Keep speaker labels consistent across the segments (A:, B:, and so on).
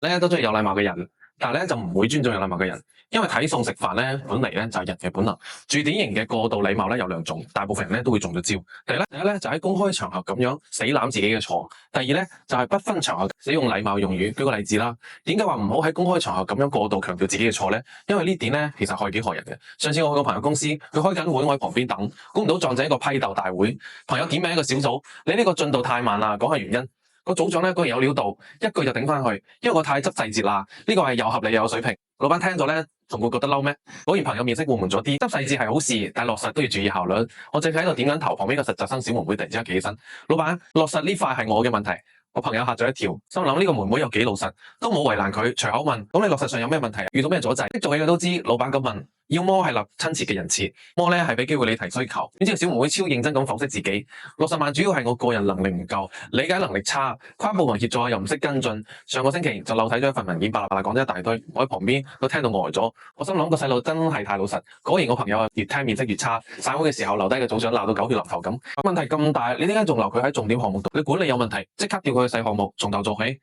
A: 咧都中意有禮貌嘅人，但係咧就唔會尊重有禮貌嘅人，因為睇餸食飯咧本嚟咧就係人嘅本能。最典型嘅過度禮貌咧有兩種，大部分人咧都會中咗招。第一咧就喺公開場合咁樣死攬自己嘅錯，第二咧就係不分場合使用禮貌用語。舉個例子啦，點解話唔好喺公開場合咁樣過度強調自己嘅錯咧？因為呢點咧其實害己害人嘅。上次我去個朋友公司，佢開緊會，我喺旁邊等，估唔到撞正一個批鬥大會，朋友點名一個小組，你呢個進度太慢啦，講下原因。個組長咧嗰日有料到，一句就頂翻去，因為我太執細節啦。呢個係又合理又有水平。老闆聽咗咧，仲會覺得嬲咩？果然朋友面色緩緩咗啲。執細節係好事，但係落實都要注意效率。我正喺度點緊頭，旁邊個實習生小妹妹突然之間企起身，老闆，落實呢塊係我嘅問題。我朋友嚇咗一跳，心諗呢個妹妹有幾老實，都冇為難佢，隨口問：咁你落實上有咩問題？遇到咩阻滯？識做嘢嘅都知，老闆咁問，要麼係立親切嘅人設，麼咧係俾機會你提需求。點知個小妹妹超認真咁剖析自己，60萬主要係我個人能力唔夠，理解能力差，跨部門協作又唔識跟進。上個星期就漏睇咗一份文件，巴拉巴拉講咗一大堆，我喺旁邊都聽到呆咗。我心諗個細路真係太老實，果然我朋友越聽面色越差。散會嘅時候留低嘅組長鬧到狗血淋頭咁，問題咁大，你點解仲留佢喺重點項目度？你管理有問題，即刻調佢去細項目，從頭做起。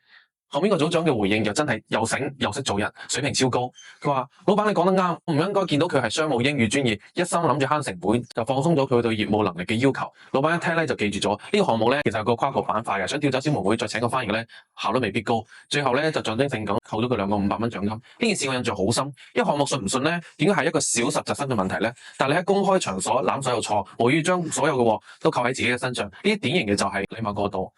A: 後面個組長嘅回應又真係又醒又識做人，水平超高。佢話：老闆你講得啱，我唔應該見到佢係商務英語專業，一心諗住慳成本，就放鬆咗佢對業務能力嘅要求。老闆一聽咧就記住咗呢個項目咧，其實係個跨國板塊嘅，想調走小妹妹再請個翻譯咧，效率未必高。最後咧就象徵性咁扣咗佢2個500蚊獎金。呢件事我印象好深，因為項目信唔信咧，點解係一個小實質性嘅問題咧？但係你喺公開場所攬所有錯，無意將所有嘅鑊都扣喺自己嘅身上，呢啲典型嘅就係禮貌過度。